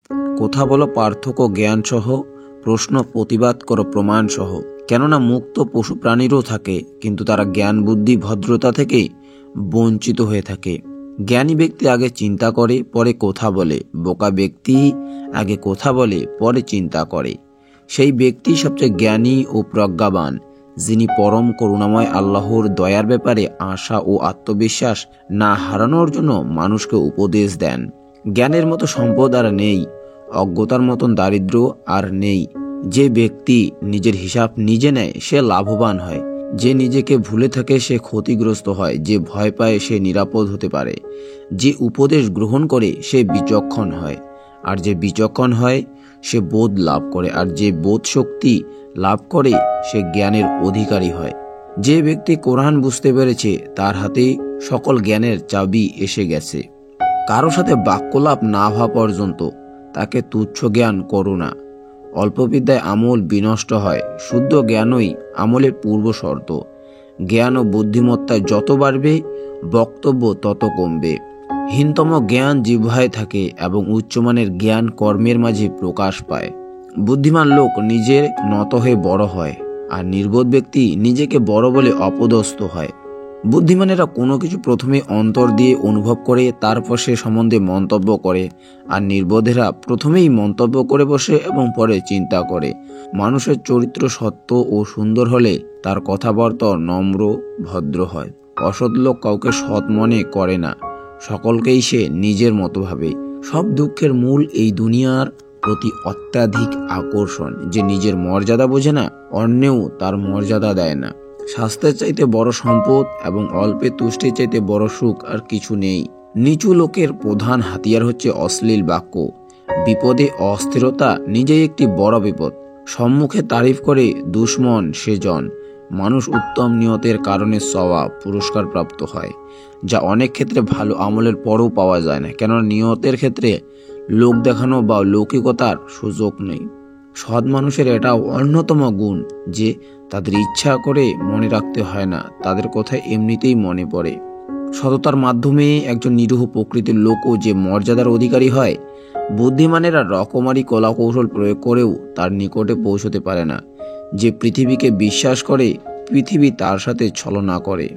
কথা বলো পার্থক্য জ্ঞান সহ, প্রশ্ন প্রতিবাদ করো প্রমাণ সহ। কেননা মুক্ত পশু প্রাণীরও থাকে, কিন্তু তারা জ্ঞান বুদ্ধি ভদ্রতা থেকে বঞ্চিত হয়ে থাকে। জ্ঞানী ব্যক্তি আগে চিন্তা করে পরে কথা বলে, বোকা ব্যক্তি আগে কথা বলে পরে চিন্তা করে। সেই ব্যক্তি সবচেয়ে জ্ঞানী ও প্রজ্ঞাবান, যিনি পরম করুণাময় আল্লাহর দয়ার ব্যাপারে আশা ও আত্মবিশ্বাস না হারানোর জন্য মানুষকে উপদেশ দেন। জ্ঞানের মতো সম্পদ আর নেই, অজ্ঞতার মতন দারিদ্র্য আর নেই। যে ব্যক্তি নিজের হিসাব নিজে নেয় সে লাভবান হয়, যে নিজেকে ভুলে থাকে সে ক্ষতিগ্রস্ত হয়, যে ভয় পায় সে নিরাপদ হতে পারে, যে উপদেশ গ্রহণ করে সে বিচক্ষণ হয়, আর যে বিচক্ষণ হয় সে বোধ লাভ করে, আর যে বোধ শক্তি লাভ করে সে জ্ঞানের অধিকারী হয়। যে ব্যক্তি কোরআন বুঝতে পেরেছে তার হাতেই সকল জ্ঞানের চাবি এসে গেছে। কারো সাথে বাক্যলাপ না হওয়া পর্যন্ত তাকে তুচ্ছ জ্ঞান করো না। অল্প বিদ্যায় আমল বিনষ্ট হয়, শুদ্ধ জ্ঞানই আমলের পূর্ব শর্ত। জ্ঞান ও বুদ্ধিমত্তায় যত বাড়বে বক্তব্য তত কমবে। হীনতম জ্ঞান জিহ্বায় থাকে এবং উচ্চমানের জ্ঞান কর্মের মাঝে প্রকাশ পায়। বুদ্ধিমান লোক নিজের নত হয়ে বড় হয়, আর নির্বোধ ব্যক্তি নিজেকে বড় বলে অপদস্থ হয়। বুদ্ধিমানেরা কোনো কিছু প্রথমে অন্তর দিয়ে অনুভব করে, তারপর সে সম্বন্ধে মন্তব্য করে, আর নির্বোধেরা প্রথমেই মন্তব্য করে বসে এবং পরে চিন্তা করে। মানুষের চরিত্র সত্য ও সুন্দর হলে তার কথাবার্তা নম্র ভদ্র হয়। অসৎ লোক কাউকে সৎ মনে করে না, সকলকেই সে নিজের মতো ভাবে। সব দুঃখের মূল এই দুনিয়ার প্রতি অত্যাধিক আকর্ষণ। যে নিজের মর্যাদা বোঝে না, অন্যেও তার মর্যাদা দেয় না। স্বাস্থ্যের চাইতে বড় সম্পদ এবং অল্পে তুষ্টির চাইতে বড় সুখ আর কিছু নেই। নিচু লোকের প্রধান হাতিয়ার হচ্ছে অশ্লীল বাক্য। বিপদে অস্থিরতা নিজেই একটি বড় বিপদ। সম্মুখে তারিফ করে দুশ্মন সেজন। মানুষ উত্তম নিয়তের কারণে সওয়াব পুরস্কার প্রাপ্ত হয়, যা অনেক ক্ষেত্রে ভালো আমলের পরও পাওয়া যায় না, কেননা নিয়তের ক্ষেত্রে লোক দেখানো বা লৌকিকতার সুযোগ নেই। সৎ মানুষের এটা অন্যতম গুণ যে তাদের ইচ্ছা করে মনে রাখতে হয় না, তাদের কথা এমনিতেই মনে পড়ে। সততার মাধ্যমে একজন নিরীহ প্রকৃতির লোকও যে মর্যাদার অধিকারী হয়। বুদ্ধিমানেরা রকমারি কলাকৌশল প্রয়োগ করেও তার নিকটে পৌঁছতে পারে না। যে পৃথিবীকে বিশ্বাস করে পৃথিবী তার সাথে ছলনা করে।